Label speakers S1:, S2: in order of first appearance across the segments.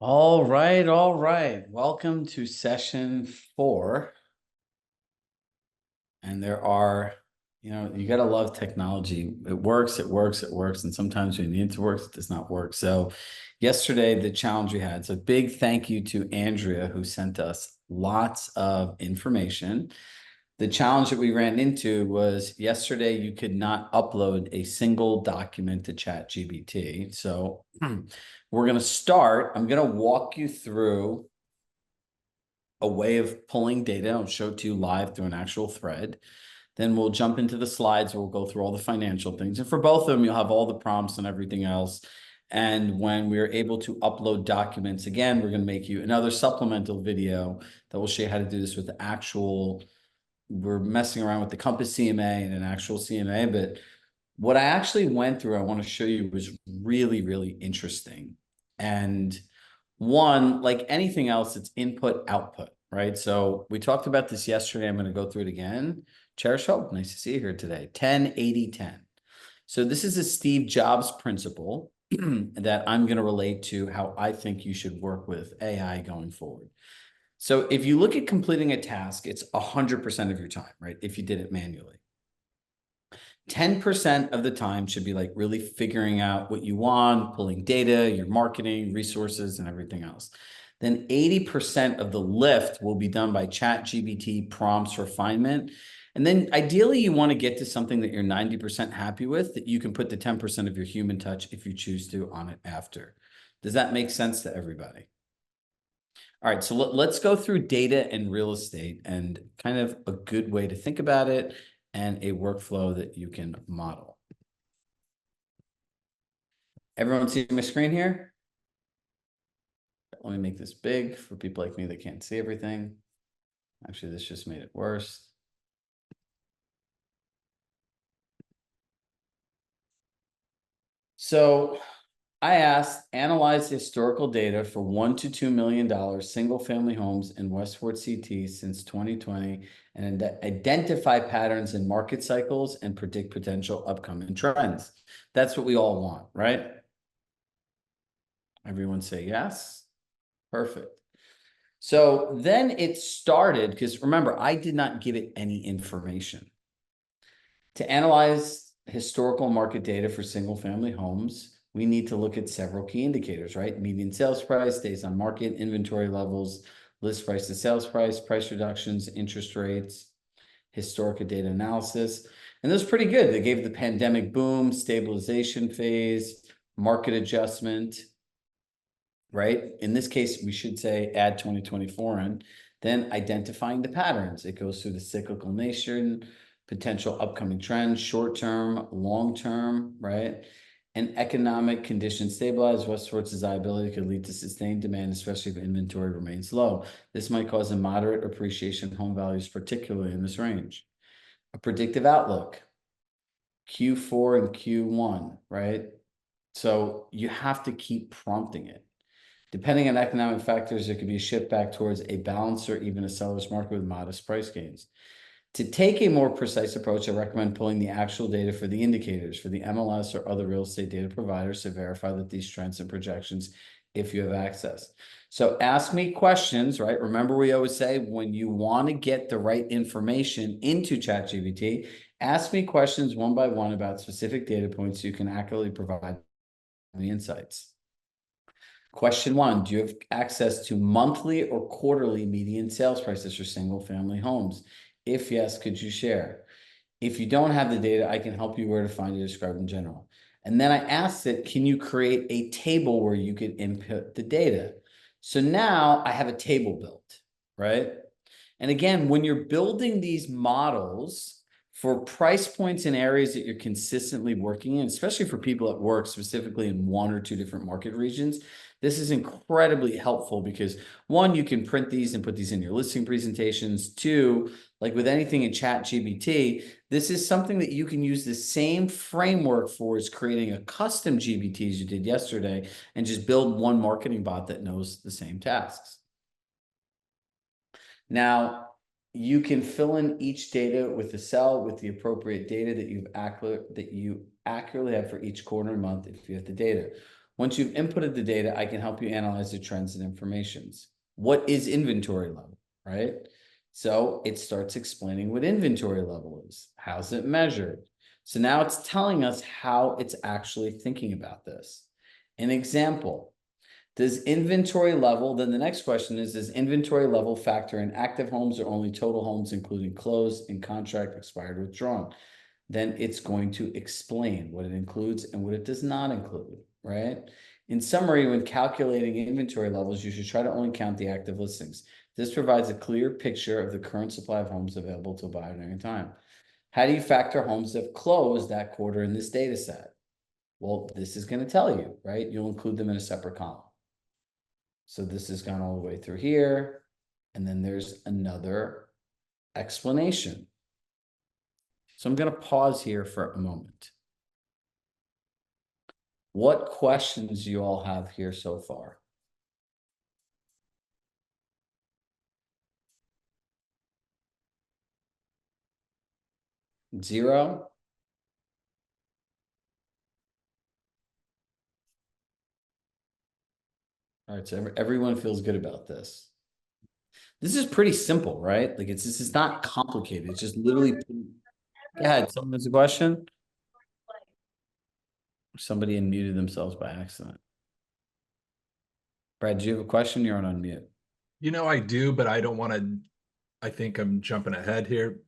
S1: All right, all right. Welcome to session 4. And there are, you got to love technology. It works, it works, it works. And sometimes when you need it to work, it does not work. So yesterday, the challenge we had, so big thank you to Andrea, who sent us lots of information. The challenge that we ran into was yesterday, you could not upload a single document to ChatGPT. So we're going to start. I'm going to walk you through a way of pulling data. I'll show it to you live through an actual thread. Then we'll jump into the slides. We'll go through all the financial things. And for both of them, you'll have all the prompts and everything else. And when we're able to upload documents, again, we're going to make you another supplemental video that will show you how to do this with the actual, we're messing around with the Compass CMA and an actual CMA. But what I actually went through, I want to show you was really, really interesting. And one, like anything else, it's input, output, right? So we talked about this yesterday. I'm going to go through it again. Cherish Hope, nice to see you here today. 10-80-10. So this is a Steve Jobs principle that I'm going to relate to how I think you should work with AI going forward. So if you look at completing a task, it's 100% of your time, right? If you did it manually. 10% of the time should be like really figuring out what you want, pulling data, your marketing, resources, and everything else. Then 80% of the lift will be done by ChatGPT prompts refinement. And then ideally, you want to get to something that you're 90% happy with, that you can put the 10% of your human touch, if you choose to, on it after. Does that make sense to everybody? All right, so let's go through data and real estate and kind of a good way to think about it and a workflow that you can model. Everyone see my screen here? Let me make this big for people like me that can't see everything. Actually, this just made it worse. So I asked, analyze historical data for $1 to $2 million single family homes in Westport CT since 2020 and identify patterns in market cycles and predict potential upcoming trends. That's what we all want, right? Everyone say yes. Perfect. So then it started, because remember, I did not give it any information. To analyze historical market data for single family homes, we need to look at several key indicators, right? Median sales price, days on market, inventory levels, list price to sales price, price reductions, interest rates, historical data analysis. And those pretty good. They gave the pandemic boom, stabilization phase, market adjustment, right? In this case, we should say add 2024 in, then identifying the patterns. It goes through the cyclical nature, potential upcoming trends, short-term, long-term, right? And economic conditions stabilize. Westport's desirability could lead to sustained demand, especially if inventory remains low. This might cause a moderate appreciation of home values, particularly in this range. A predictive outlook, Q4 and Q1, right? So you have to keep prompting it. Depending on economic factors, there could be a shift back towards a balanced or even a seller's market with modest price gains. To take a more precise approach, I recommend pulling the actual data for the indicators for the MLS or other real estate data providers to verify that these trends and projections, if you have access. So ask me questions, right? Remember, we always say when you want to get the right information into ChatGPT, ask me questions one by one about specific data points so you can accurately provide the insights. Question 1, do you have access to monthly or quarterly median sales prices for single family homes? If yes, could you share? If you don't have the data, I can help you where to find it described in general. And then I asked it, can you create a table where you could input the data? So now I have a table built, right? And again, when you're building these models for price points in areas that you're consistently working in, especially for people that work specifically in 1 or 2 different market regions, this is incredibly helpful because 1, you can print these and put these in your listing presentations. 2, like with anything in ChatGPT, this is something that you can use the same framework for as creating a custom GBT as you did yesterday and just build one marketing bot that knows the same tasks. Now, you can fill in each data with the cell with the appropriate data that you accurately have for each quarter and month if you have the data. Once you've inputted the data, I can help you analyze the trends and informations. What is inventory level, right? So it starts explaining what inventory level is. How's it measured? So now it's telling us how it's actually thinking about this. An example, does inventory level, then the next question is, does inventory level factor in active homes or only total homes, including closed, in contract, expired, withdrawn? Then it's going to explain what it includes and what it does not include, right? In summary, when calculating inventory levels, you should try to only count the active listings. This provides a clear picture of the current supply of homes available to a buyer at any time. How do you factor homes that have closed that quarter in this data set? Well, this is going to tell you, right? You'll include them in a separate column. So this has gone all the way through here. And then there's another explanation. So I'm going to pause here for a moment. What questions do you all have here so far? Zero? All right, so everyone feels good about this. This is pretty simple, right? Like this is not complicated. It's just literally. Go ahead. Someone has a question? Somebody unmuted themselves by accident. Brad, do you have a question? You're on unmute.
S2: I do, but I don't want to. I think I'm jumping ahead here.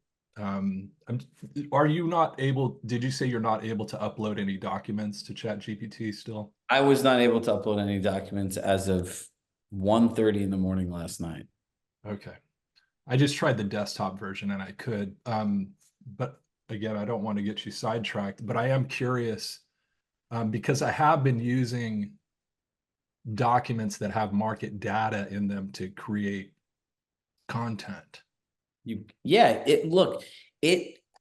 S2: Are you not able? Did you say you're not able to upload any documents to ChatGPT still?
S1: I was not able to upload any documents as of 1:30 in the morning last night.
S2: Okay. I just tried the desktop version and I could. But again, I don't want to get you sidetracked, but I am curious because I have been using documents that have market data in them to create content.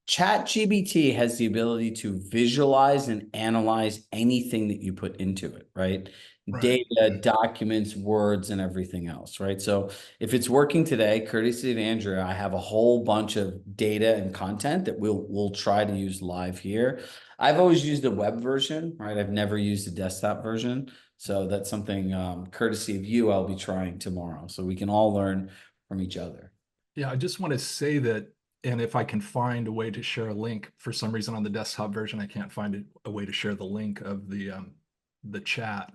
S1: ChatGPT has the ability to visualize and analyze anything that you put into it, right?
S2: Right.
S1: Data, documents, words, and everything else, right? So if it's working today, courtesy of Andrea, I have a whole bunch of data and content that we'll try to use live here. I've always used the web version, right? I've never used the desktop version. So that's something courtesy of you, I'll be trying tomorrow. So we can all learn from each other.
S2: Yeah, I just want to say that, and if I can find a way to share a link, for some reason on the desktop version, I can't find a way to share the link of the chat.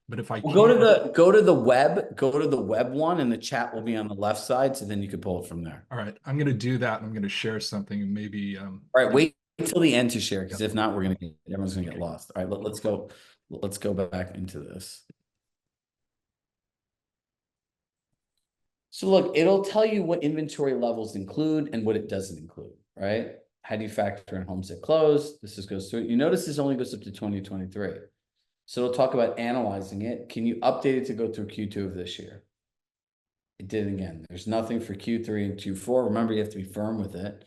S2: But if I
S1: Well,
S2: can,
S1: go to the web one, and the chat will be on the left side, so then you can pull it from there.
S2: all right, I'm going to do that, and I'm going to share something, and maybe.
S1: All right, wait until the end to share, because
S2: Yep.
S1: if not, everyone's gonna get lost. All right, let's go back into this. So look, it'll tell you what inventory levels include and what it doesn't include, right? How do you factor in homes that close? Goes through it. You notice this only goes up to 2023. So it'll talk about analyzing it. Can you update it to go through Q2 of this year? It did again. There's nothing for Q3 and Q4. Remember, you have to be firm with it.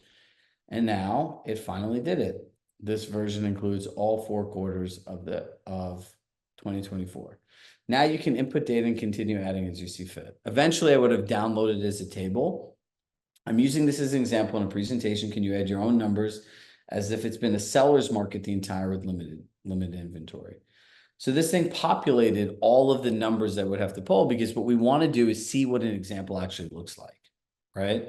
S1: And now it finally did it. This version includes all 4 quarters of 2024. Now you can input data and continue adding as you see fit. Eventually, I would have downloaded it as a table. I'm using this as an example in a presentation. Can you add your own numbers as if it's been a seller's market the entire with limited inventory? So this thing populated all of the numbers that would have to pull, because what we want to do is see what an example actually looks like, right?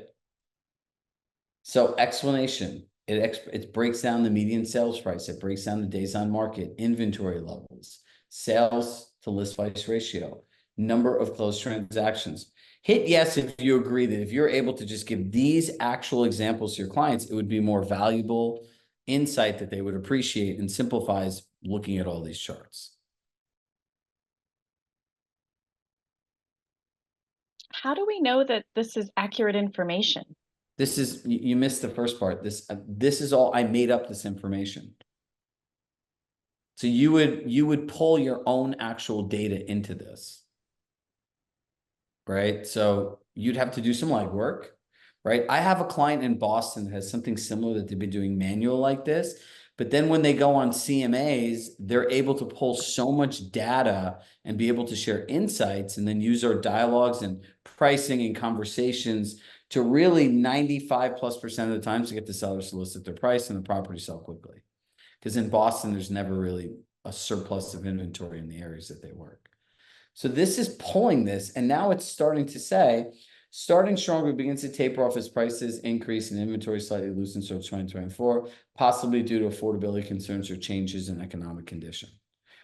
S1: So explanation, it breaks down the median sales price. It breaks down the days on market, inventory levels, sales to list price ratio, number of closed transactions. Hit yes if you agree that if you're able to just give these actual examples to your clients, it would be more valuable insight that they would appreciate and simplifies looking at all these charts.
S3: How do we know that this is accurate information?
S1: This is, you missed the first part. This is all, I made up this information. So you would pull your own actual data into this, right? So you'd have to do some legwork, right? I have a client in Boston that has something similar that they've been doing manual like this, but then when they go on CMAs, they're able to pull so much data and be able to share insights and then use our dialogues and pricing and conversations to really 95+% of the times to get the sellers to list at their price and the property sell quickly. Because in Boston, there's never really a surplus of inventory in the areas that they work. So this is pulling this, and now it's starting to say, starting stronger begins to taper off as prices increase and inventory slightly loosens through 2024, possibly due to affordability concerns or changes in economic condition.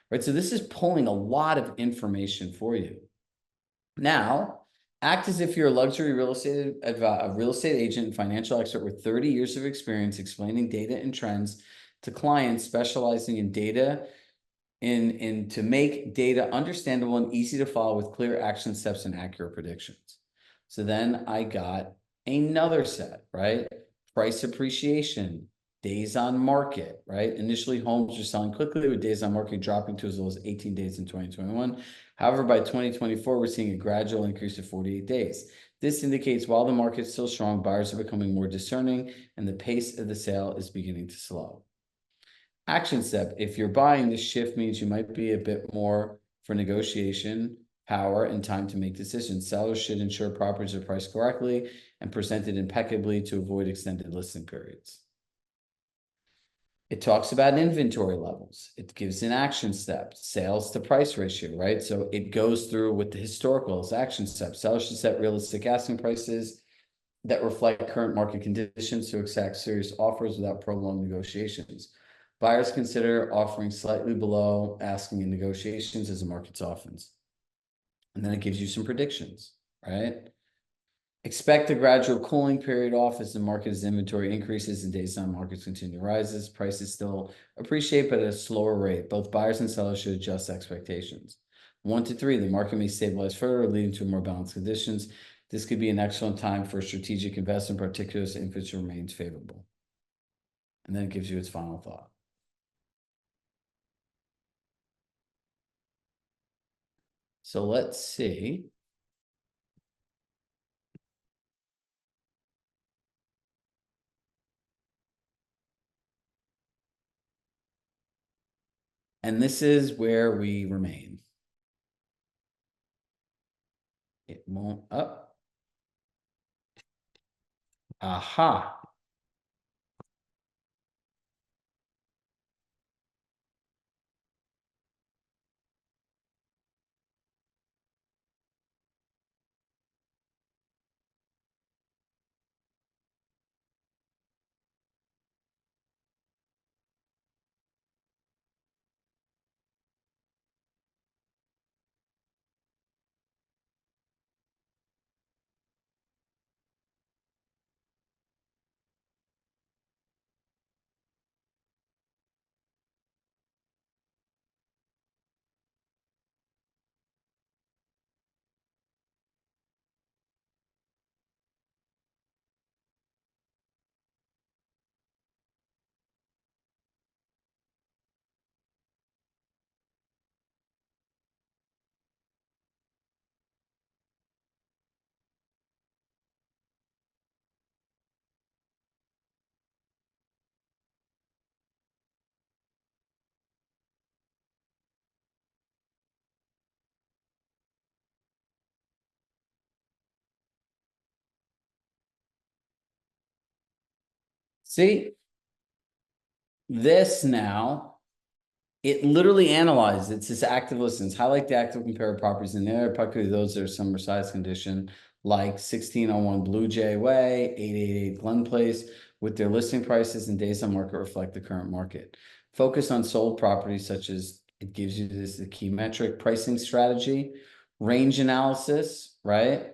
S1: Right, so this is pulling a lot of information for you. Now, act as if you're a luxury real estate agent and financial expert with 30 years of experience explaining data and trends to clients specializing in data to make data understandable and easy to follow with clear action steps and accurate predictions. So then I got another set, right? Price appreciation, days on market, right? Initially, homes were selling quickly with days on market dropping to as low as 18 days in 2021. However, by 2024, we're seeing a gradual increase to 48 days. This indicates while the market is still strong, buyers are becoming more discerning and the pace of the sale is beginning to slow. Action step, if you're buying, this shift means you might be a bit more for negotiation power and time to make decisions. Sellers should ensure properties are priced correctly and presented impeccably to avoid extended listing periods. It talks about inventory levels. It gives an action step, sales to price ratio, right? So it goes through with the historicals, action steps. Sellers should set realistic asking prices that reflect current market conditions to exact serious offers without prolonged negotiations. Buyers consider offering slightly below asking in negotiations as the market softens. And then it gives you some predictions, right? Expect a gradual cooling period off as the market's inventory increases and days on markets continue rises. Prices still appreciate, but at a slower rate. Both buyers and sellers should adjust expectations. 1 to 3, the market may stabilize further, leading to more balanced conditions. This could be an excellent time for strategic investment, particularly if interest remains favorable. And then it gives you its final thought. So let's see. And this is where we remain. It won't up. Aha. See, this now, it literally analyzes. It says active listings. Highlight the active comparative properties in there, particularly those that are summer size condition, like 1601 Blue Jay Way, 888 Glen Place, with their listing prices and days on market reflect the current market. Focus on sold properties such as, it gives you this the key metric, pricing strategy, range analysis, right?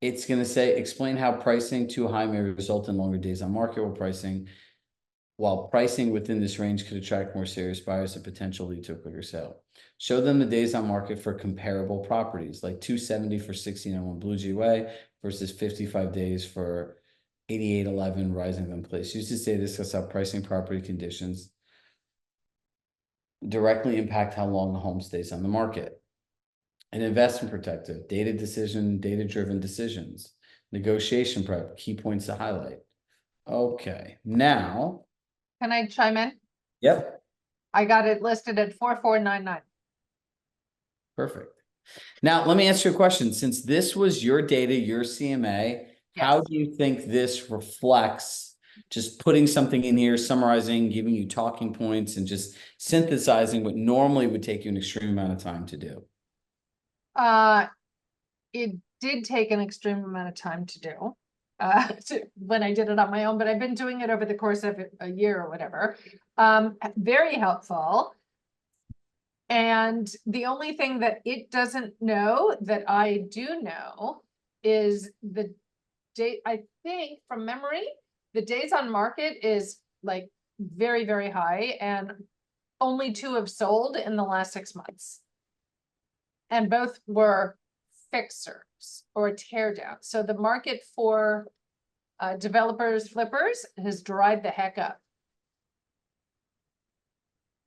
S1: It's going to say, explain how pricing too high may result in longer days on market, while pricing within this range could attract more serious buyers and potentially lead to a quicker sale. Show them the days on market for comparable properties, like 270 for 1601 Blue Jay Way versus 55 days for 8811 Rising Glen Place. Use this data to discuss how pricing property conditions directly impact how long the home stays on the market. An investment protective, data-driven decisions, negotiation prep, key points to highlight. Okay, now.
S4: Can I chime in?
S1: Yep.
S4: I got it listed at 4499.
S1: Perfect. Now, let me ask you a question. Since this was your data, your CMA, how
S4: Yes.
S1: do you think this reflects just putting something in here, summarizing, giving you talking points, and just synthesizing what normally would take you an extreme amount of time to do?
S4: It did take an extreme amount of time to do. When I did it on my own, but I've been doing it over the course of a year or whatever. Very helpful. And the only thing that it doesn't know that I do know is the date, I think from memory, the days on market is like very, very high, and only 2 have sold in the last 6 months. And both were fixers or tear down. So the market for developers, flippers has dried the heck up.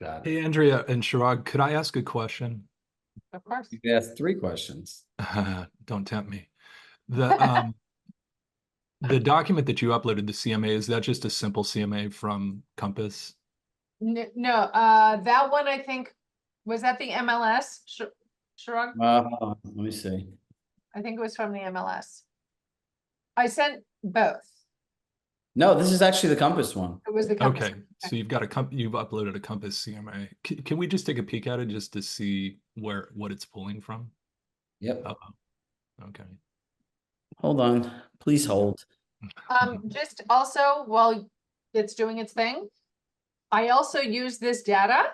S1: Got
S2: Hey,
S1: it.
S2: Andrea and Chirag, could I ask a question?
S4: Of course.
S1: You could ask 3 questions.
S2: Don't tempt me. The document that you uploaded, the CMA, is that just a simple CMA from Compass?
S4: No, that one I think, was that the MLS? Chirag?
S1: Let me see.
S4: I think it was from the MLS. I sent both.
S1: No, this is actually the Compass one.
S4: It was the Compass.
S2: Okay, so you've uploaded a Compass CMA. Can we just take a peek at it just to see what it's pulling from?
S1: Yep.
S2: Oh, okay.
S1: Hold on. Please hold.
S4: Just also, while it's doing its thing, I also use this data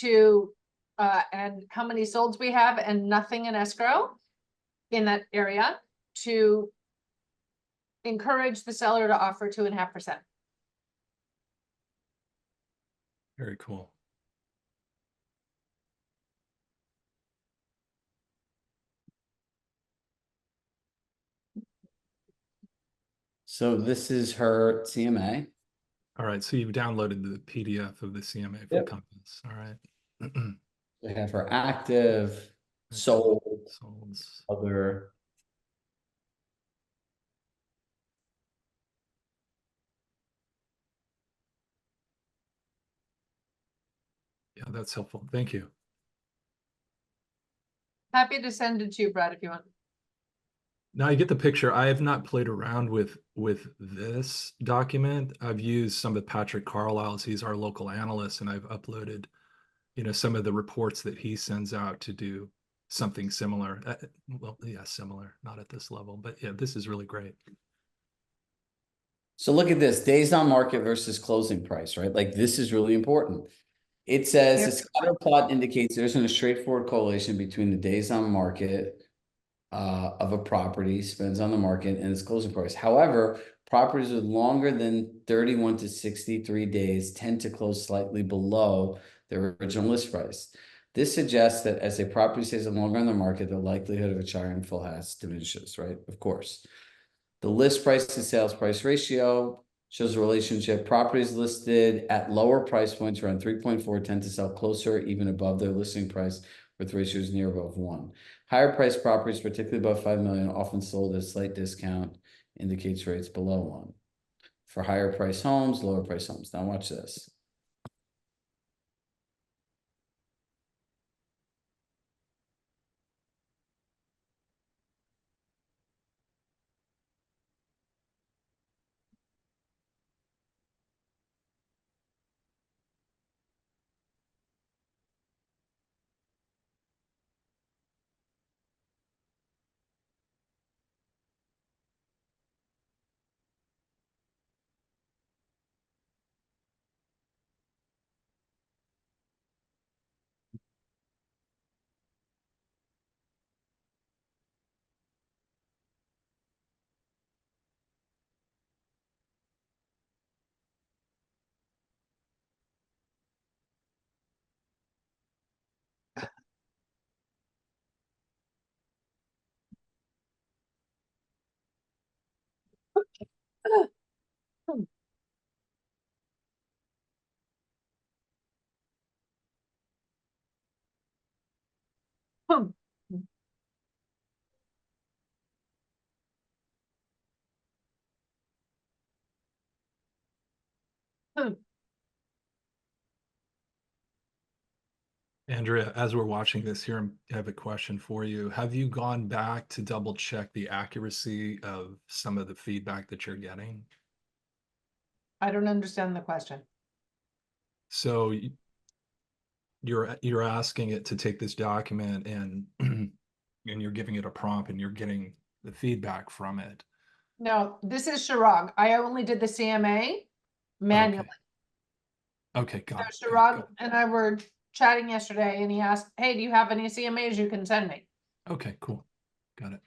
S4: to, and how many solds we have and nothing in escrow in that area, to encourage the seller to offer 2.5%.
S2: Very cool.
S1: So this is her CMA.
S2: All right, so you've downloaded the PDF of the CMA from
S1: Yep.
S2: Compass. All right.
S1: We have her active, sold,
S2: Solds.
S1: other.
S2: Yeah, that's helpful. Thank you.
S4: Happy to send it to you, Brad, if you want.
S2: Now I get the picture. I have not played around with this document. I've used some of Patrick Carlisle's. He's our local analyst, and I've uploaded, some of the reports that he sends out to do something similar. Well, yeah, similar, not at this level, but yeah, this is really great.
S1: So look at this, days on market versus closing price, right? Like this is really important. It says
S4: Yep.
S1: the scatter plot indicates there isn't a straightforward correlation between the days on market of a property spends on the market and its closing price. However, properties with longer than 31 to 63 days tend to close slightly below their original list price. This suggests that as a property stays longer on the market, the likelihood of achieving full house diminishes, right? Of course. The list price to sales price ratio shows a relationship. Properties listed at lower price points around 3.4 tend to sell closer, even above their listing price, with ratios near above 1. Higher priced properties, particularly above 5 million, often sold at a slight discount, indicates rates below 1. For higher price homes, lower price homes. Now watch this.
S4: Hmm. Hmm.
S2: Andrea, as we're watching this here, I have a question for you. Have you gone back to double check the accuracy of some of the feedback that you're getting?
S4: I don't understand the question.
S2: So you're asking it to take this document and and you're giving it a prompt and you're getting the feedback from it.
S4: No, this is Chirag. I only did the CMA manually.
S2: Okay, got it.
S4: So
S2: Okay,
S4: Chirag
S2: got
S4: and I were chatting yesterday and he asked, hey, do you have any CMAs you can send me?
S2: it. Okay, cool. Got it.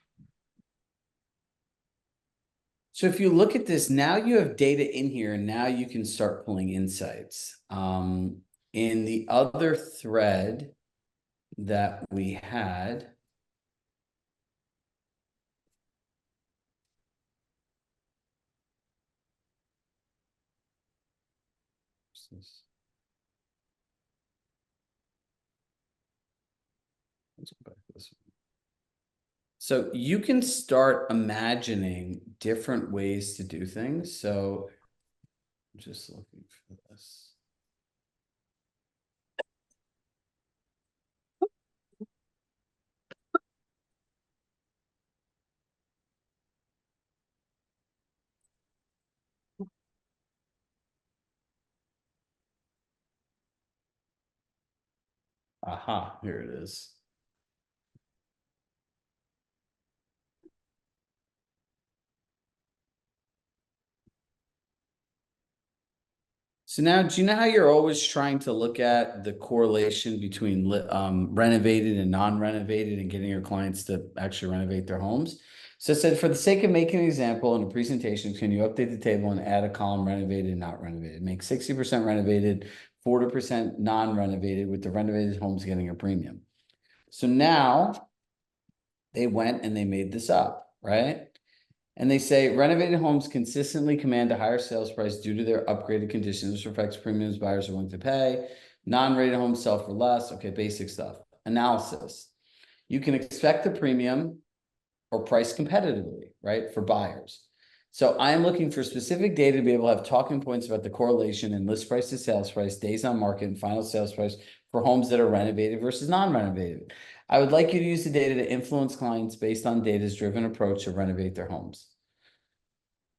S1: So if you look at this, now you have data in here and now you can start pulling insights. In the other thread that we had, let's go back to this one. So you can start imagining different ways to do things. So I'm just looking for this. Aha, here it is. So now, do you know how you're always trying to look at the correlation between renovated and non-renovated and getting your clients to actually renovate their homes? So I said, for the sake of making an example in a presentation, can you update the table and add a column renovated and not renovated? Make 60% renovated, 40% non-renovated, with the renovated homes getting a premium. So now they went and they made this up, right? And they say renovated homes consistently command a higher sales price due to their upgraded conditions, which reflects premiums buyers are willing to pay. Non-rated homes sell for less. Okay, basic stuff. Analysis. You can expect the premium or price competitively, right, for buyers. So I'm looking for specific data to be able to have talking points about the correlation in list price to sales price, days on market, and final sales price for homes that are renovated versus non-renovated. I would like you to use the data to influence clients based on data's driven approach to renovate their homes.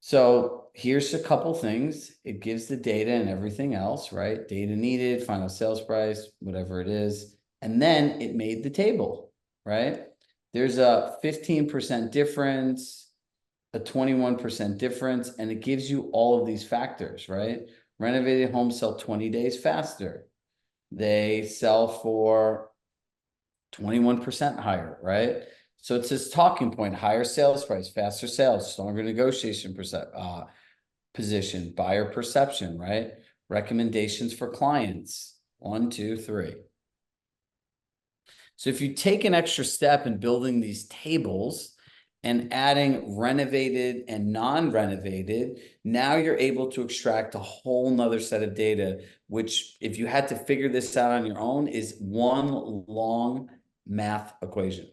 S1: So here's a couple things. It gives the data and everything else, right? Data needed, final sales price, whatever it is. And then it made the table, right? There's a 15% difference, a 21% difference, and it gives you all of these factors, right? Renovated homes sell 20 days faster. They sell for 21% higher, right? So it's this talking point: higher sales price, faster sales, stronger negotiation position, buyer perception, right? Recommendations for clients, 1, 2, 3. So if you take an extra step in building these tables and adding renovated and non-renovated, now you're able to extract a whole nother set of data, which, if you had to figure this out on your own, is one long math equation.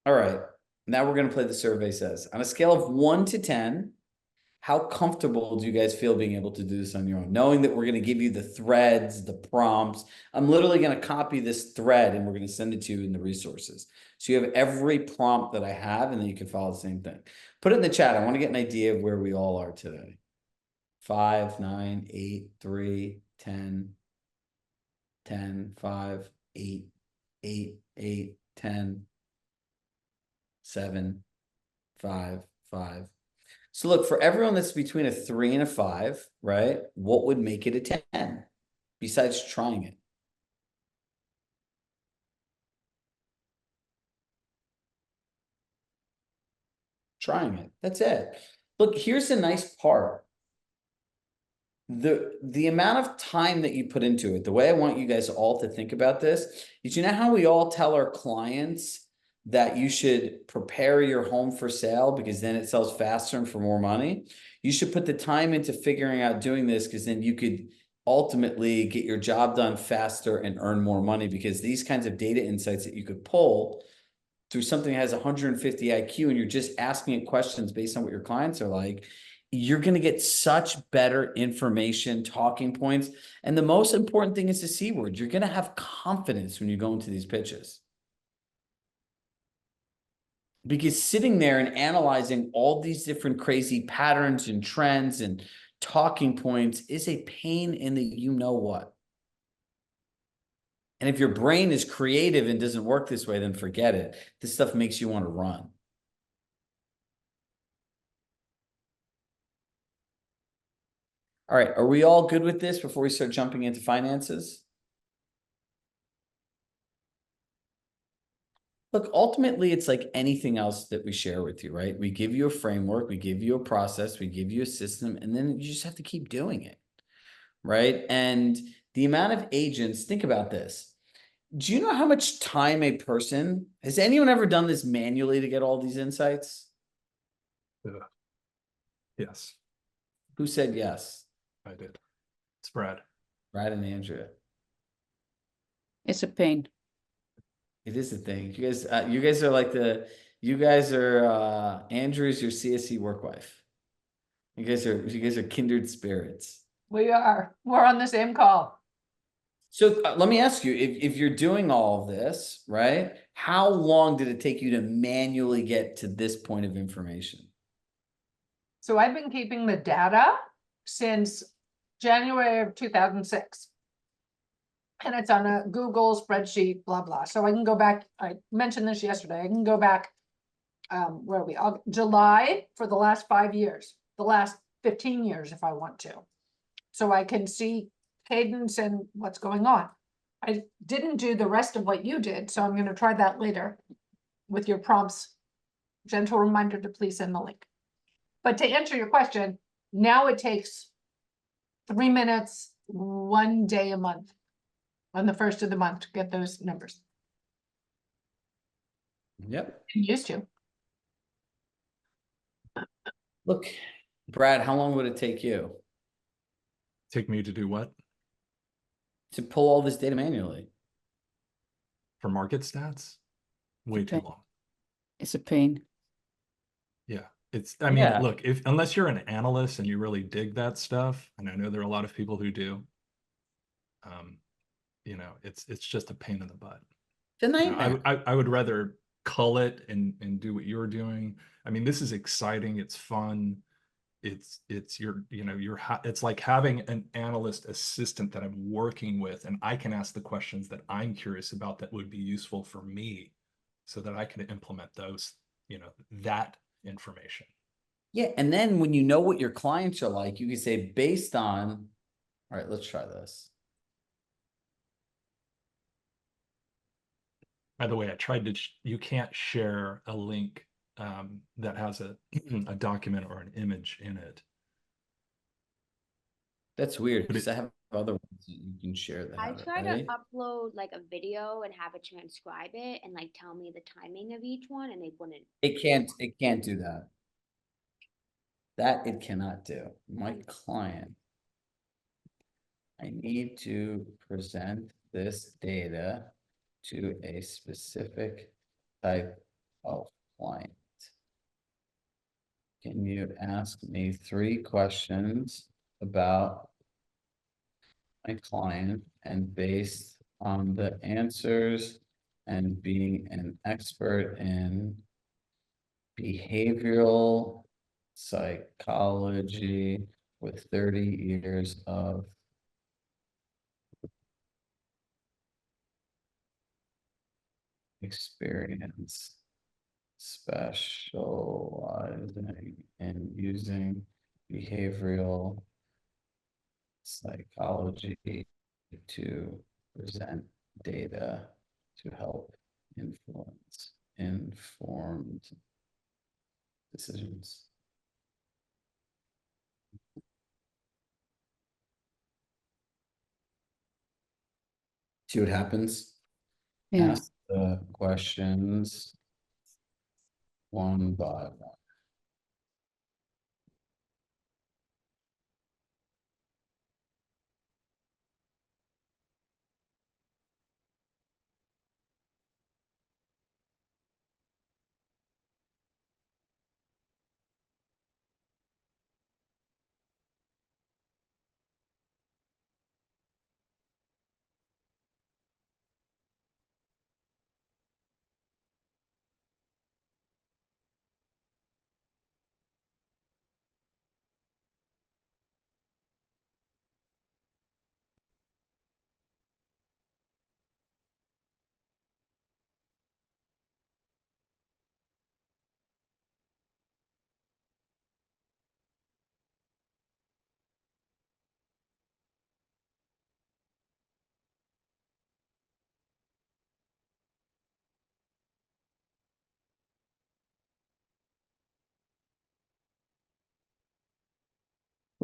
S1: All right, now we're going to play the survey says. On a scale of 1 to 10, how comfortable do you guys feel being able to do this on your own? Knowing that we're going to give you the threads, the prompts. I'm literally going to copy this thread and we're going to send it to you in the resources. So you have every prompt that I have, and then you can follow the same thing. Put it in the chat. I want to get an idea of where we all are today. 5, 9, 8, 3, 10, 10, 5, 8, 8, 8, 10, 7, 5, 5. So look, for everyone that's between a 3 and a 5, right? What would make it a 10 besides trying it? Trying it. That's it. Look, here's the nice part. The amount of time that you put into it, the way I want you guys all to think about this is, you know how we all tell our clients that you should prepare your home for sale because then it sells faster and for more money? You should put the time into figuring out doing this, because then you could ultimately get your job done faster and earn more money, because these kinds of data insights that you could pull through something that has 150 IQ and you're just asking it questions based on what your clients are like, you're going to get such better information, talking points. And the most important thing is the C word. You're going to have confidence when you go into these pitches. Because sitting there and analyzing all these different crazy patterns and trends and talking points is a pain in the you know what. And if your brain is creative and doesn't work this way, then forget it. This stuff makes you want to run. All right, are we all good with this before we start jumping into finances? Look, ultimately, it's like anything else that we share with you, right? We give you a framework, we give you a process, we give you a system, and then you just have to keep doing it, right? And the amount of agents, think about this. Do you know how much time a person, has anyone ever done this manually to get all these insights?
S2: Yes,
S1: Who said yes?
S2: I did. It's Brad.
S1: Brad and Andrea.
S3: It's a pain.
S1: It is a thing. You guys are like you guys are Andrew's your CSC work wife. You guys are kindred spirits.
S4: We are. We're on the same call.
S1: So let me ask you, if you're doing all of this, right? How long did it take you to manually get to this point of information?
S4: So I've been keeping the data since January of 2006. And it's on a Google spreadsheet, blah, blah. So I can go back, I mentioned this yesterday, I can go back, where are we, July for the last 5 years, the last 15 years if I want to. So I can see cadence and what's going on. I didn't do the rest of what you did, so I'm gonna try that later with your prompts. Gentle reminder to please send the link. But to answer your question, now it takes 3 minutes, 1 day a month on the first of the month to get those numbers.
S1: Yep.
S4: I'm used to.
S1: Look, Brad, how long would it take you
S2: Take me to do what?
S1: to pull all this data manually?
S2: For market stats? Way too
S3: Okay.
S2: long.
S3: It's a pain.
S2: Yeah. I mean,
S1: Yeah.
S2: look, unless you're an analyst and you really dig that stuff, and I know there are a lot of people who do, it's just a pain in the butt.
S1: It's a
S2: You know,
S1: nightmare.
S2: I would rather cull it and do what you're doing. I mean, this is exciting. It's fun. It's it's like having an analyst assistant that I'm working with, and I can ask the questions that I'm curious about that would be useful for me so that I can implement those, that information.
S1: Yeah. And then when you know what your clients are like, you can say, based on, all right, let's try this.
S2: By the way, I tried to, you can't share a link that has a document or an image in it.
S1: That's weird
S2: But
S1: because I have other ones that you can share that
S5: I
S1: have it,
S5: try to
S1: right?
S5: upload like a video and have it transcribe it and like tell me the timing of each one, and they wouldn't.
S1: It can't do that. That it cannot do. My client, I need to present this data to a specific type of client. Can you ask me 3 questions about my client, and based on the answers and being an expert in behavioral psychology with 30 years of experience specializing in using behavioral psychology to present data to help influence informed decisions. See what happens?
S3: Yeah.
S1: Ask the questions one by one.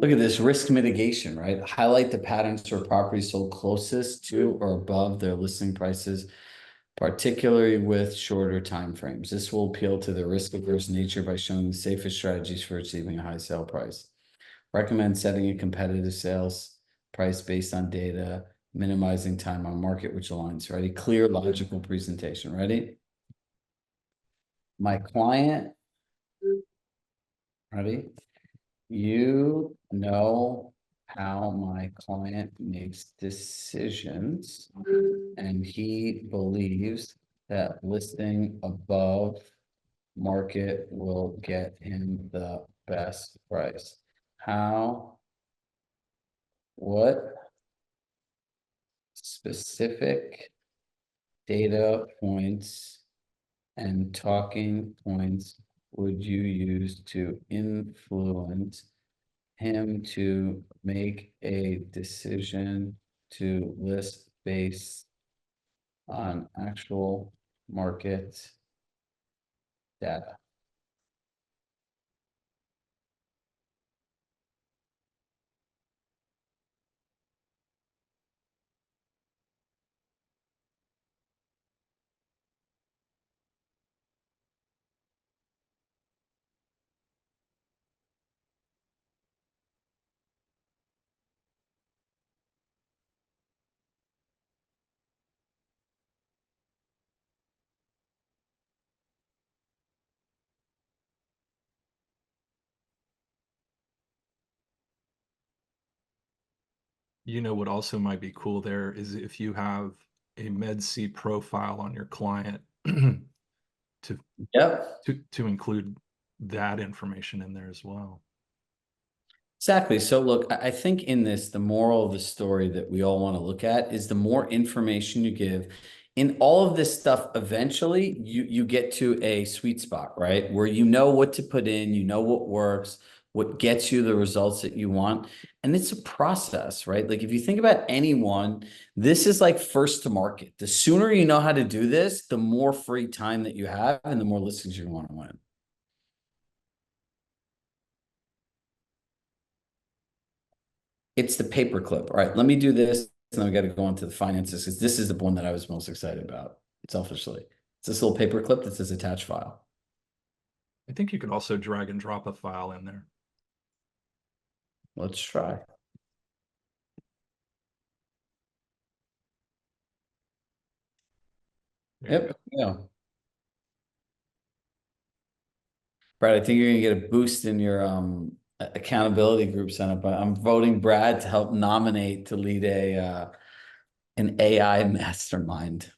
S1: Look at this risk mitigation, right? Highlight the patterns for properties sold closest to or above their listing prices, particularly with shorter time frames. This will appeal to the risk-averse nature by showing the safest strategies for achieving a high sale price. Recommend setting a competitive sales price based on data, minimizing time on market, which aligns. Ready? Clear, logical presentation. Ready? My client. Ready? You know how my client makes decisions, and he believes that listing above market will get him the best price. What specific data points and talking points would you use to influence him to make a decision to list based on actual market data?
S2: You know what also might be cool there is if you have a MedC profile on your client to
S1: Yep.
S2: to include that information in there as well.
S1: Exactly. So look, I think in this, the moral of the story that we all want to look at is the more information you give in all of this stuff, eventually you get to a sweet spot, right? Where you know what to put in, you know what works, what gets you the results that you want. And it's a process, right? Like if you think about anyone, this is like first to market. The sooner you know how to do this, the more free time that you have and the more listings you want to win. It's the paperclip. All right, let me do this. And then we got to go into the finances because this is the one that I was most excited about, selfishly. It's this little paperclip that says attach file.
S2: I think you could also drag and drop a file in there.
S1: Let's try. Yep. Yeah. Brad, I think you're gonna get a boost in your accountability group set up. I'm voting Brad to help nominate to lead an AI mastermind.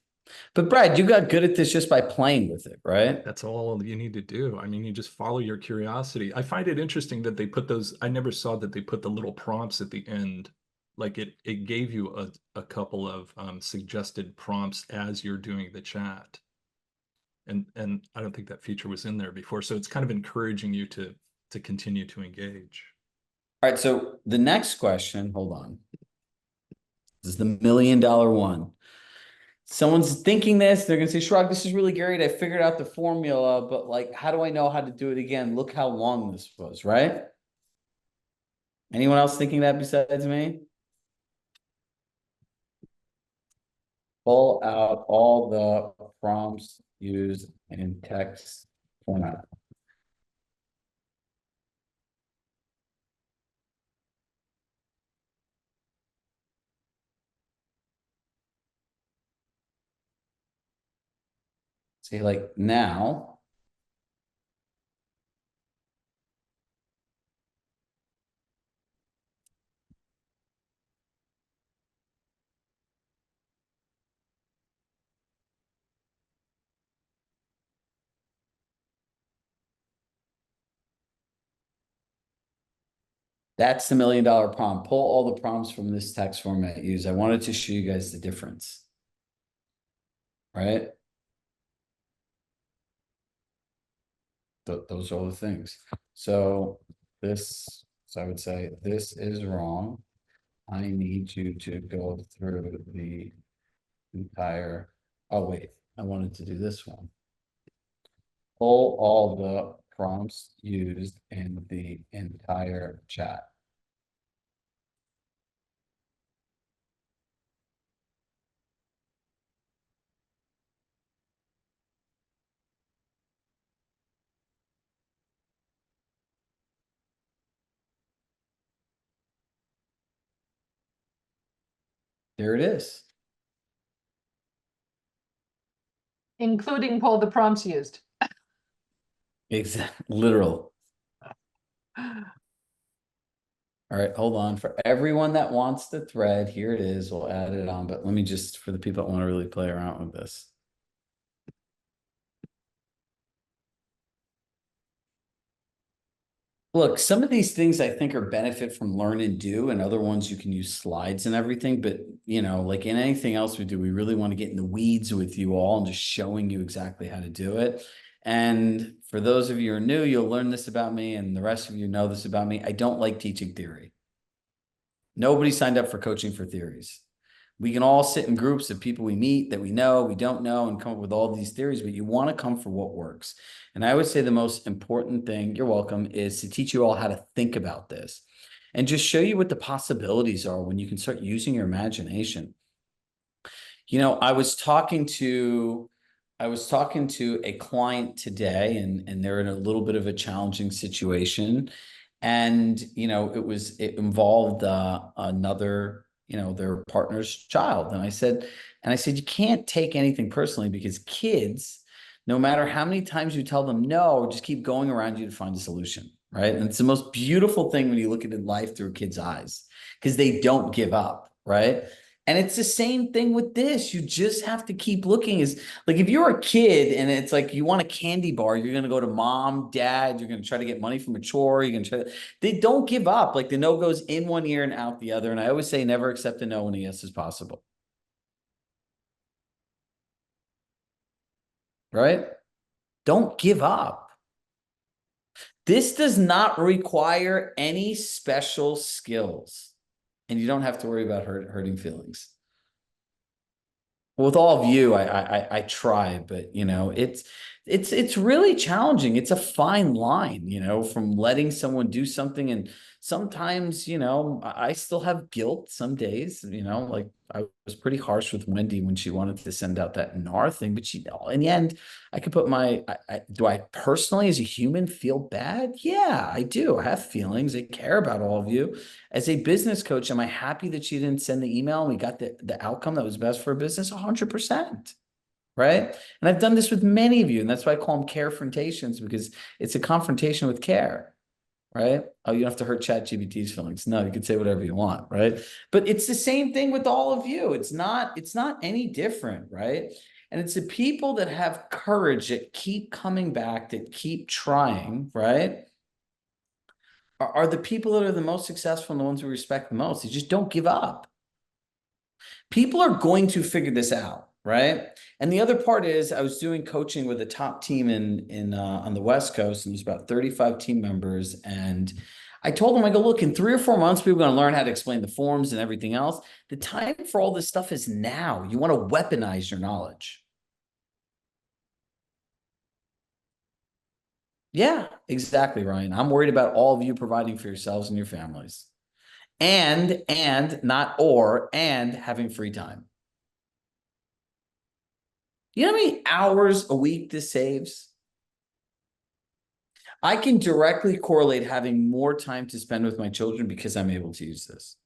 S1: But Brad, you got good at this just by playing with it, right?
S2: That's all you need to do. I mean, you just follow your curiosity. I find it interesting that they put those, I never saw that they put the little prompts at the end. Like it gave you a couple of suggested prompts as you're doing the chat. And I don't think that feature was in there before. So it's kind of encouraging you to continue to engage.
S1: All right, so the next question, hold on. This is the $1 million one. Someone's thinking this, they're gonna say, Chirag, this is really great. I figured out the formula, but like, how do I know how to do it again? Look how long this was, right? Anyone else thinking that besides me? Pull out all the prompts used in text format. See, like now, that's the $1 million prompt. Pull all the prompts from this text format used. I wanted to show you guys the difference. Right? Those are all the things. So I would say, this is wrong. I need you to go through the entire, oh wait, I wanted to do this one. Pull all the prompts used in the entire chat. There it is.
S4: Including pull the prompts used.
S1: Exactly. Literal. All right, hold on. For everyone that wants the thread, here it is. We'll add it on, but let me just, for the people that want to really play around with this. Look, some of these things I think are benefit from learn and do, and other ones you can use slides and everything. But, you know, like in anything else we do, we really want to get in the weeds with you all and just showing you exactly how to do it. And for those of you who are new, you'll learn this about me, and the rest of you know this about me. I don't like teaching theory. Nobody signed up for coaching for theories. We can all sit in groups of people we meet that we know, we don't know, and come up with all these theories, but you want to come for what works. And I would say the most important thing, you're welcome, is to teach you all how to think about this and just show you what the possibilities are when you can start using your imagination. You know, I was talking to a client today, and they're in a little bit of a challenging situation. And, you know, it involved another, you know, their partner's child. And I said, you can't take anything personally, because kids, no matter how many times you tell them no, just keep going around you to find a solution, right? And it's the most beautiful thing when you look at life through a kid's eyes, because they don't give up, right? And it's the same thing with this. You just have to keep looking. Is like, if you're a kid and it's like you want a candy bar, you're going to go to mom, dad, you're going to try to get money from a chore. You're going to try to, they don't give up. Like, the no goes in one ear and out the other. And I always say, never accept a no when a yes is possible. Right? Don't give up. This does not require any special skills, and you don't have to worry about hurting feelings. With all of you, I try, but you know, it's really challenging. It's a fine line, you know, from letting someone do something. And sometimes, you know, I still have guilt some days, you know, like I was pretty harsh with Wendy when she wanted to send out that NAR thing, but she, in the end, I could put do I personally as a human feel bad? Yeah, I do. I have feelings. I care about all of you. As a business coach, am I happy that she didn't send the email and we got the outcome that was best for a business? 100%. Right. And I've done this with many of you. And that's why I call them carefrontations, because it's a confrontation with care. Right. Oh, you don't have to hurt ChatGPT's feelings. No, you can say whatever you want. Right. But it's the same thing with all of you. It's not any different. Right. And it's the people that have courage, that keep coming back, that keep trying. Right. Are the people that are the most successful and the ones we respect the most. They just don't give up. People are going to figure this out, right? And the other part is, I was doing coaching with a top team in on the West Coast, and there's about 35 team members. And I told them, I go, look, in 3 or 4 months, people are going to learn how to explain the forms and everything else. The time for all this stuff is now. You want to weaponize your knowledge. Yeah, exactly, Ryan. I'm worried about all of you providing for yourselves and your families. And not or, and having free time. You know how many hours a week this saves? I can directly correlate having more time to spend with my children because I'm able to use this.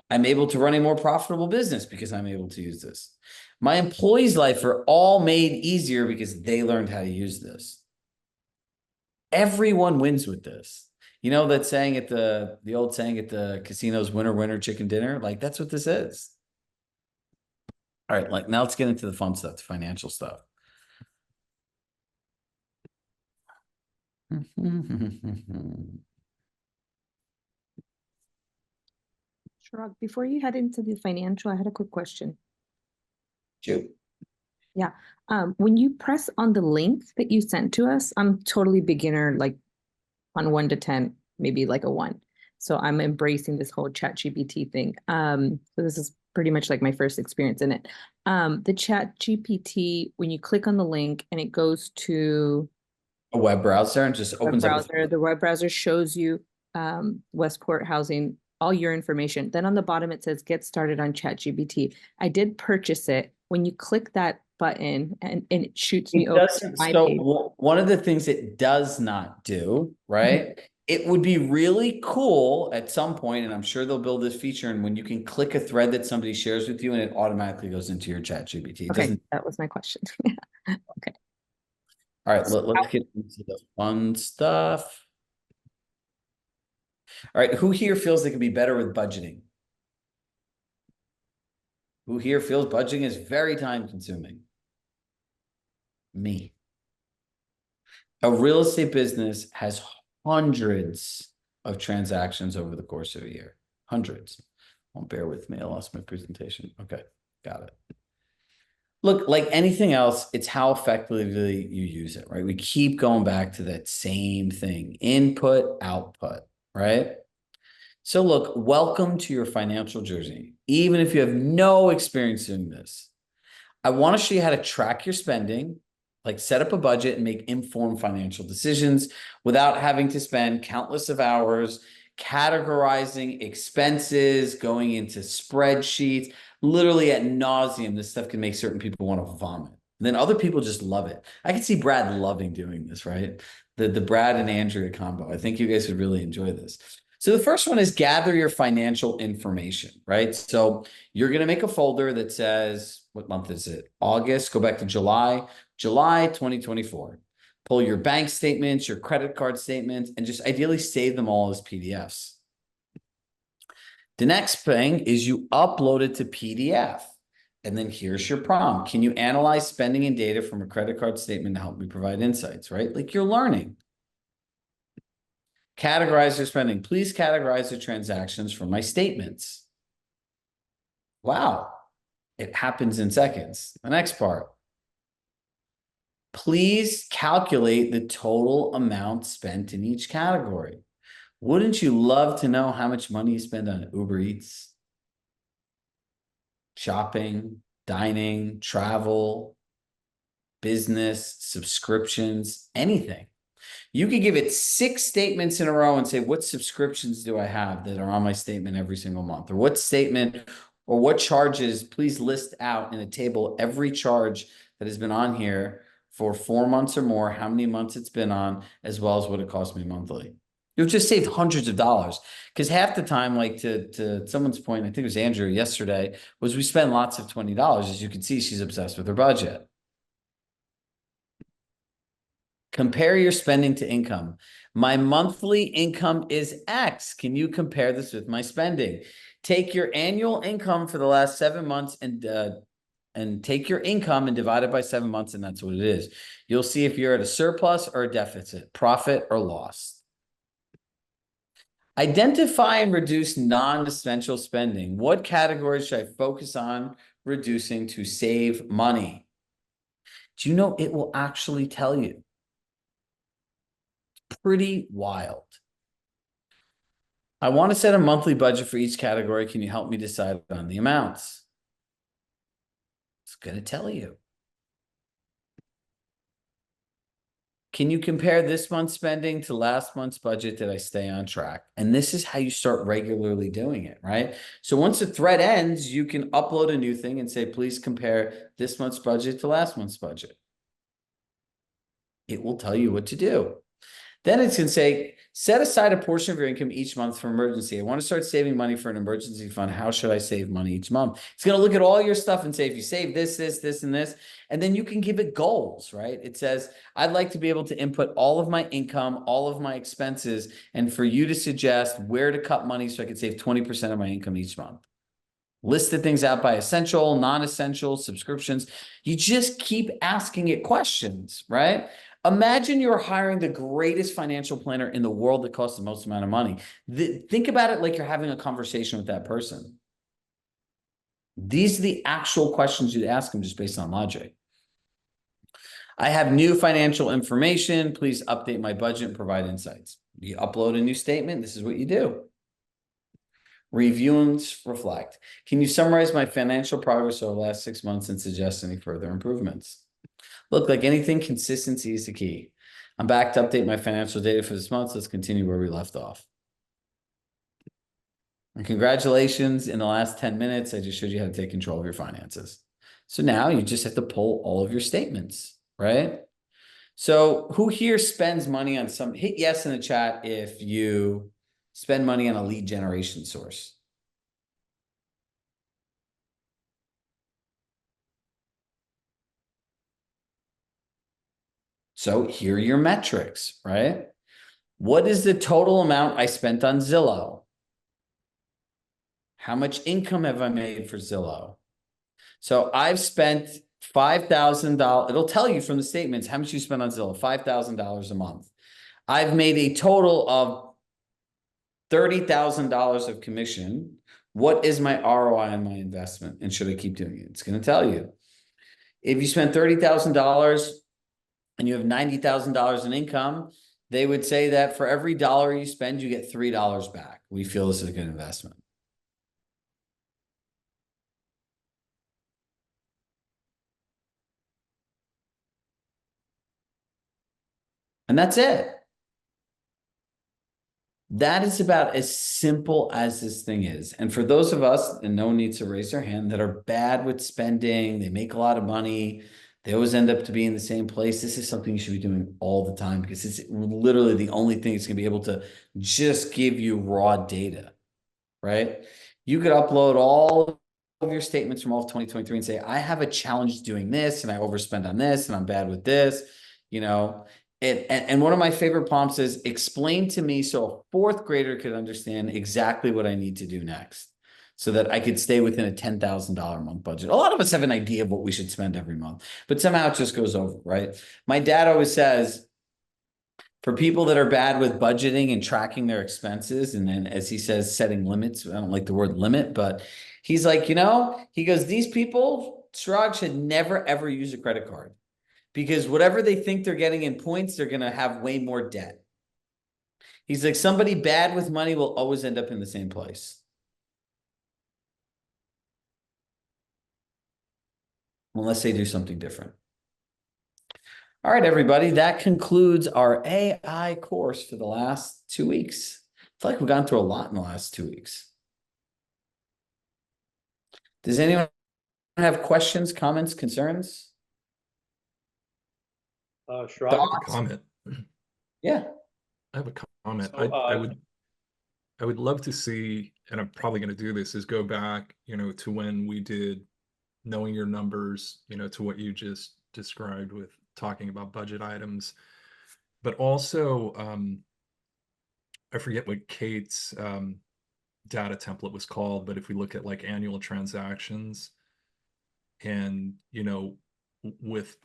S1: I'm able to run a more profitable business because I'm able to use this. My employees' life are all made easier because they learned how to use this. Everyone wins with this. You know that saying at the old saying at the casinos, winner, winner, chicken dinner? Like, that's what this is. All right, like, now let's get into the fun stuff, the financial stuff.
S6: Chirag, before you head into the financial, I had a quick question.
S1: Shoot.
S6: Yeah. When you press on the link that you sent to us, I'm totally beginner, like on 1 to 10, maybe like a 1. So I'm embracing this whole ChatGPT thing. So this is pretty much like my first experience in it. The ChatGPT, when you click on the link and it goes to
S1: A web browser and just opens up.
S6: the web browser shows you Westport housing, all your information. Then on the bottom, it says get started on ChatGPT. I did purchase it. When you click that button and it shoots me over to my page.
S1: So one of the things it does not do, right, It would be really cool at some point, and I'm sure they'll build this feature, and when you can click a thread that somebody shares with you and it automatically goes into your chat GPT. It
S6: Okay,
S1: doesn't.
S6: that was my question. Okay.
S1: All right, let's get into the fun stuff. All right, who here feels they could be better with budgeting? Who here feels budgeting is very time consuming? Me. A real estate business has hundreds of transactions over the course of a year. Hundreds. Won't bear with me. I lost my presentation. Okay, got it. Look, like anything else, it's how effectively you use it, right? We keep going back to that same thing, input, output, right? So look, welcome to your financial journey. Even if you have no experience in this, I want to show you how to track your spending, like set up a budget and make informed financial decisions without having to spend countless of hours categorizing expenses, going into spreadsheets, literally ad nauseum. This stuff can make certain people want to vomit. And then other people just love it. I can see Brad loving doing this, right? The Brad and Andrea combo. I think you guys would really enjoy this. So the first one is gather your financial information, right? So you're going to make a folder that says, what month is it? August, go back to July 2024. Pull your bank statements, your credit card statements, and just ideally save them all as PDFs. The next thing is you upload it to PDF. And then here's your prompt. Can you analyze spending and data from a credit card statement to help me provide insights, right? Like you're learning. Categorize your spending. Please categorize the transactions from my statements. Wow. It happens in seconds. The next part. Please calculate the total amount spent in each category. Wouldn't you love to know how much money you spend on Uber Eats, shopping, dining, travel, business, subscriptions, anything? You could give it 6 statements in a row and say, what subscriptions do I have that are on my statement every single month? Or what statement or what charges, please list out in a table every charge that has been on here for 4 months or more, how many months it's been on, as well as what it costs me monthly. You'll just save hundreds of dollars. Because half the time, like to someone's point, I think it was Andrew yesterday, was we spend lots of $20. As you can see, she's obsessed with her budget. Compare your spending to income. My monthly income is X. Can you compare this with my spending? Take your annual income for the last 7 months and take your income and divide it by 7 months, and that's what it is. You'll see if you're at a surplus or a deficit, profit or loss. Identify and reduce non-essential spending. What categories should I focus on reducing to save money? Do you know it will actually tell you? Pretty wild. I want to set a monthly budget for each category. Can you help me decide on the amounts? It's going to tell you. Can you compare this month's spending to last month's budget? Did I stay on track? And this is how you start regularly doing it, right? So once the thread ends, you can upload a new thing and say, please compare this month's budget to last month's budget. It will tell you what to do. Then it's going to say, set aside a portion of your income each month for emergency. I want to start saving money for an emergency fund. How should I save money each month? It's going to look at all your stuff and say, if you save this, and this, and then you can give it goals, right? It says, I'd like to be able to input all of my income, all of my expenses, and for you to suggest where to cut money so I could save 20% of my income each month. List the things out by essential, non-essential, subscriptions. You just keep asking it questions, right? Imagine you're hiring the greatest financial planner in the world that costs the most amount of money. Think about it like you're having a conversation with that person. These are the actual questions you'd ask them just based on logic. I have new financial information. Please update my budget and provide insights. You upload a new statement. This is what you do. Review and reflect. Can you summarize my financial progress over the last 6 months and suggest any further improvements? Look, like anything, consistency is the key. I'm back to update my financial data for this month. So let's continue where we left off. And congratulations, in the last 10 minutes, I just showed you how to take control of your finances. So now you just have to pull all of your statements, right? So who here spends money on some, hit yes in the chat if you spend money on a lead generation source. So here are your metrics, right? What is the total amount I spent on Zillow? How much income have I made for Zillow? So I've spent $5,000. It'll tell you from the statements how much you spent on Zillow, $5,000 a month. I've made a total of $30,000 of commission. What is my ROI on my investment? And should I keep doing it? It's going to tell you. If you spend $30,000 and you have $90,000 in income, they would say that for every dollar you spend, you get $3 back. We feel this is a good investment. And that's it. That is about as simple as this thing is. And for those of us, and no one needs to raise their hand, that are bad with spending, they make a lot of money, they always end up to be in the same place. This is something you should be doing all the time because it's literally the only thing that's going to be able to just give you raw data, right? You could upload all of your statements from all of 2023 and say, I have a challenge doing this and I overspend on this and I'm bad with this, you know. And one of my favorite prompts is explain to me so a fourth grader could understand exactly what I need to do next so that I could stay within a $10,000 a month budget. A lot of us have an idea of what we should spend every month, but somehow it just goes over, right? My dad always says, for people that are bad with budgeting and tracking their expenses, and then as he says, setting limits, I don't like the word limit, but he's like, you know, he goes, these people, Chirag, should never, ever use a credit card. Because whatever they think they're getting in points, they're going to have way more debt. He's like, somebody bad with money will always end up in the same place. Unless they do something different. All right, everybody, that concludes our AI course for the last 2 weeks. I feel like we've gone through a lot in the last 2 weeks. Does anyone have questions, comments, concerns?
S7: Chirag?
S2: I have a comment.
S1: Yeah.
S2: I have a comment.
S7: So,
S2: I would love to see, and I'm probably going to do this, is go back, to when we did knowing your numbers, to what you just described with talking about budget items, but also, I forget what Kate's data template was called, but if we look at like annual transactions and, with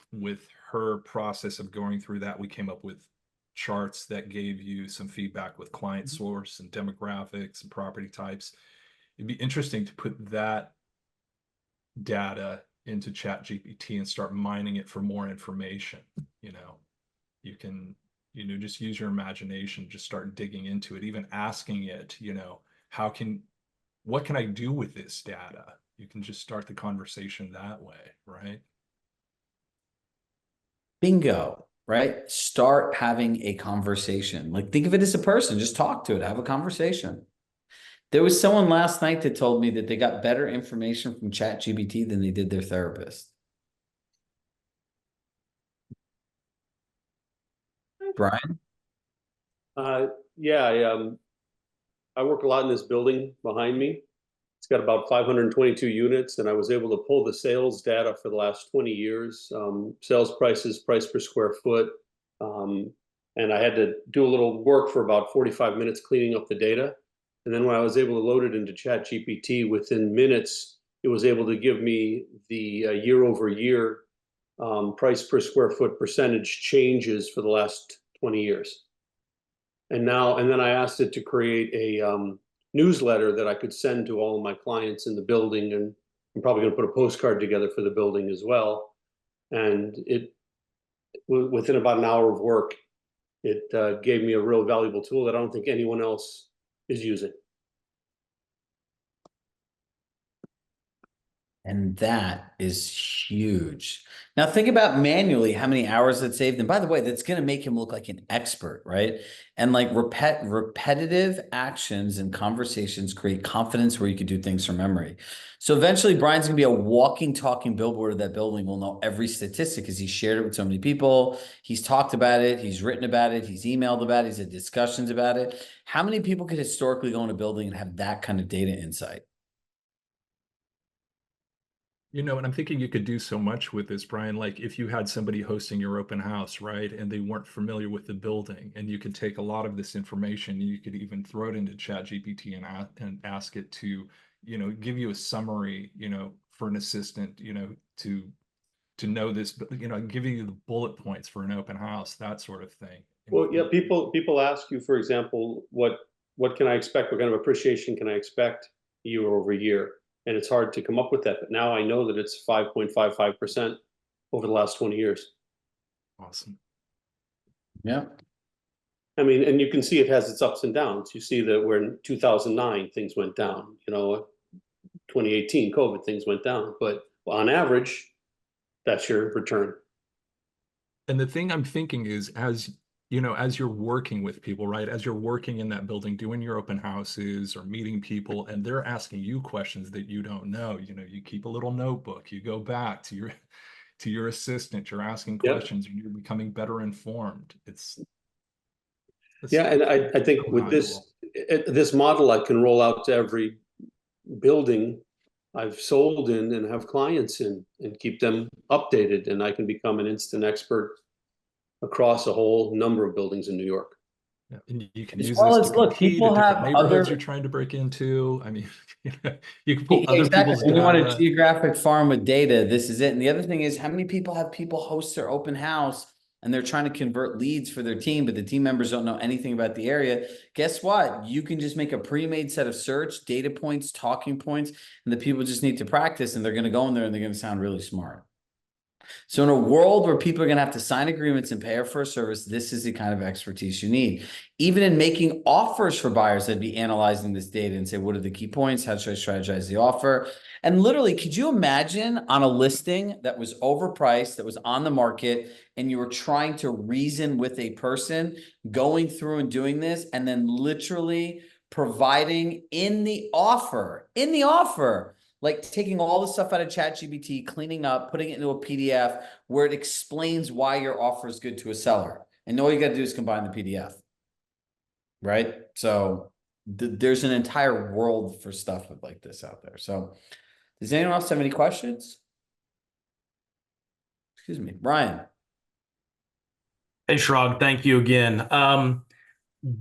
S2: her process of going through that, we came up with charts that gave you some feedback with client source and demographics and property types. It'd be interesting to put that data into ChatGPT and start mining it for more information. You can, just use your imagination, just start digging into it, even asking it, what can I do with this data? You can just start the conversation that way, right?
S1: Bingo, right? Start having a conversation. Like, think of it as a person, just talk to it, have a conversation. There was someone last night that told me that they got better information from ChatGPT than they did their therapist. Brian?
S7: Yeah, I work a lot in this building behind me. It's got about 522 units, and I was able to pull the sales data for the last 20 years, sales prices, price per square foot. And I had to do a little work for about 45 minutes cleaning up the data. And then when I was able to load it into ChatGPT, within minutes, it was able to give me the year over year price per square foot percentage changes for the last 20 years. And then I asked it to create a newsletter that I could send to all of my clients in the building, and I'm probably going to put a postcard together for the building as well. And within about an hour of work, it gave me a real valuable tool that I don't think anyone else is using.
S1: And that is huge. Now think about manually how many hours that saved. And by the way, that's going to make him look like an expert, right? And like repetitive actions and conversations create confidence where you could do things from memory. So eventually Brian's going to be a walking, talking billboard of that building. Will know every statistic because he shared it with so many people. He's talked about it. He's written about it. He's emailed about it. He's had discussions about it. How many people could historically go in a building and have that kind of data insight?
S2: You know, and I'm thinking you could do so much with this, Brian. Like if you had somebody hosting your open house, right, and they weren't familiar with the building, and you could take a lot of this information, and you could even throw it into ChatGPT and ask it to, you know, give you a summary, you know, for an assistant, you know, to know this, you know, giving you the bullet points for an open house, that sort of thing.
S7: Well, yeah, people ask you, for example, what can I expect? What kind of appreciation can I expect year over year? And it's hard to come up with that. But now I know that it's 5.55% over the last 20 years.
S2: Awesome.
S1: Yeah.
S7: I mean, and you can see it has its ups and downs. You see that where in 2009 things went down, you know, 2018 COVID things went down, but on average, that's your return.
S2: And the thing I'm thinking is, as you know, as you're working with people, right, as you're working in that building, doing your open houses or meeting people, and they're asking you questions that you don't know, you know, you keep a little notebook, you go back to your assistant, you're asking
S7: Yep.
S2: questions, and you're becoming better informed. It's
S7: Yeah, and I think
S2: so
S7: with
S2: valuable.
S7: this model, I can roll out to every building I've sold in and have clients in and keep them updated, and I can become an instant expert across a whole number of buildings in New York.
S2: Yeah, and you can
S1: As
S2: use
S1: well
S2: this to
S1: as, look,
S2: compete at
S1: people
S2: different
S1: have
S2: neighborhoods you're
S1: other,
S2: trying to break into. I mean, you can pull
S1: yeah,
S2: other
S1: exactly.
S2: people's
S1: When you want a
S2: data.
S1: geographic farm with data, this is it. And the other thing is, how many people have people host their open house and they're trying to convert leads for their team, but the team members don't know anything about the area? Guess what? You can just make a pre-made set of search, data points, talking points, and the people just need to practice, and they're going to go in there and they're going to sound really smart. So in a world where people are going to have to sign agreements and pay for a service, this is the kind of expertise you need. Even in making offers for buyers, I'd be analyzing this data and say, what are the key points? How should I strategize the offer? And literally, could you imagine on a listing that was overpriced, that was on the market, and you were trying to reason with a person, going through and doing this, and then literally providing in the offer, like taking all the stuff out of ChatGPT, cleaning up, putting it into a PDF where it explains why your offer is good to a seller. And all you got to do is combine the PDF, right? So there's an entire world for stuff like this out there. So does anyone else have any questions? Excuse me, Brian.
S8: Hey, Shrug, thank you again.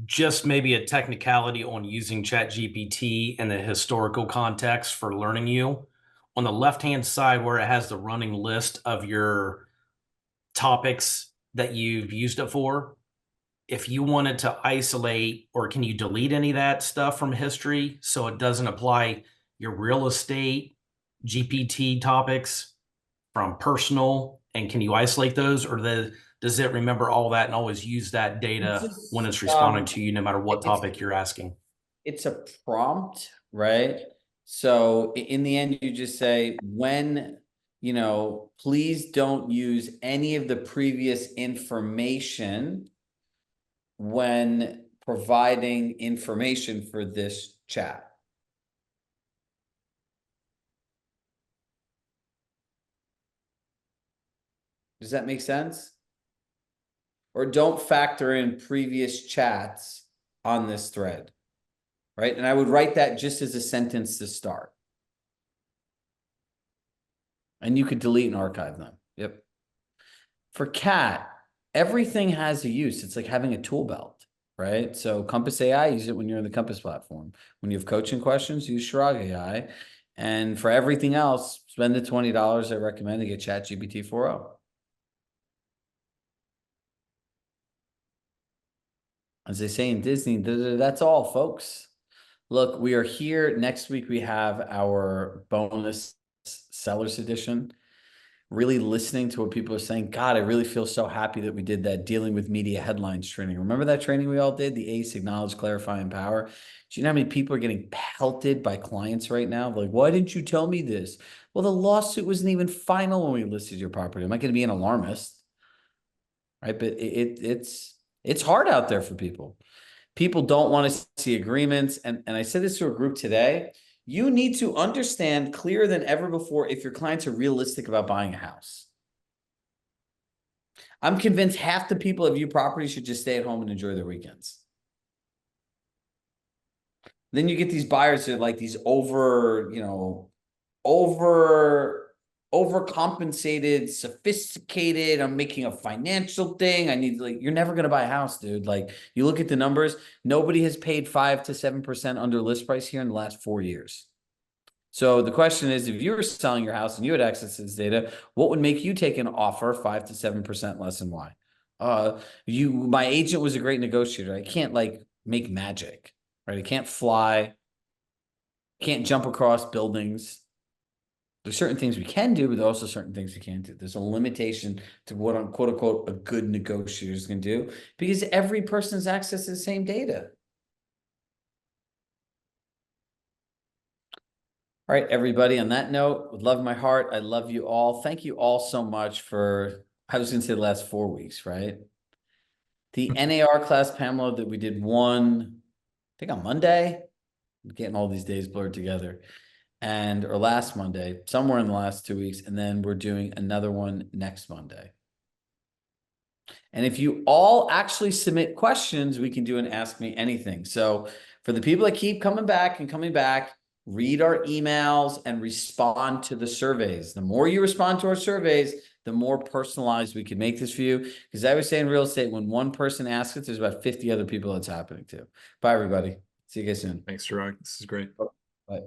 S8: Just maybe a technicality on using ChatGPT and the historical context for learning you. On the left-hand side where it has the running list of your topics that you've used it for, if you wanted to isolate, or can you delete any of that stuff from history so it doesn't apply your real estate GPT topics from personal, and can you isolate those, or does it remember all that and always use that data when it's responding to you no matter what topic you're asking?
S1: It's a prompt, right? So in the end, you just say, when, you know, please don't use any of the previous information when providing information for this chat. Does that make sense? Or don't factor in previous chats on this thread, right? And I would write that just as a sentence to start. And you could delete and archive them. Yep. For cat, everything has a use. It's like having a tool belt, right? So Compass AI, use it when you're in the Compass platform. When you have coaching questions, use Chirag AI. And for everything else, spend the $20 I recommend to get ChatGPT 4.0. As they say in Disney, that's all, folks. Look, we are here. Next week, we have our bonus sellers edition. really listening to what people are saying. God, I really feel so happy that we did that dealing with media headlines training. Remember that training we all did? The ACE, Acknowledge, Clarify, Empower. Do you know how many people are getting pelted by clients right now? Like, why didn't you tell me this? Well, the lawsuit wasn't even final when we listed your property. I'm not going to be an alarmist, right? But it's hard out there for people. People don't want to see agreements. And I said this to a group today. You need to understand clearer than ever before if your clients are realistic about buying a house. I'm convinced half the people that view property should just stay at home and enjoy their weekends. Then you get these buyers that are like these overcompensated, sophisticated. I'm making a financial thing. I need, like, you're never going to buy a house, dude. Like, you look at the numbers, nobody has paid 5 to 7% under list price here in the last 4 years. So the question is, if you were selling your house and you had access to this data, what would make you take an offer 5 to 7% less, and why? My agent was a great negotiator. I can't like make magic, right? I can't fly, can't jump across buildings. There's certain things we can do, but there are also certain things we can't do. There's a limitation to what quote unquote a good negotiator is going to do, because every person has access to the same data. All right, everybody, on that note, with love in my heart, I love you all. Thank you all so much for, I was going to say the last 4 weeks, right? The NAR class, Pamela, that we did one, I think on Monday. I'm getting all these days blurred together. Or last Monday, somewhere in the last 2 weeks. And then we're doing another one next Monday. And if you all actually submit questions, we can do an Ask Me Anything. So for the people that keep coming back, read our emails and respond to the surveys. The more you respond to our surveys, the more personalized we can make this for you. Because I would say in real estate, when one person asks it, there's about 50 other people that's happening to. Bye, everybody. See you guys soon.
S2: Thanks, Chirag. This is great.
S1: Bye.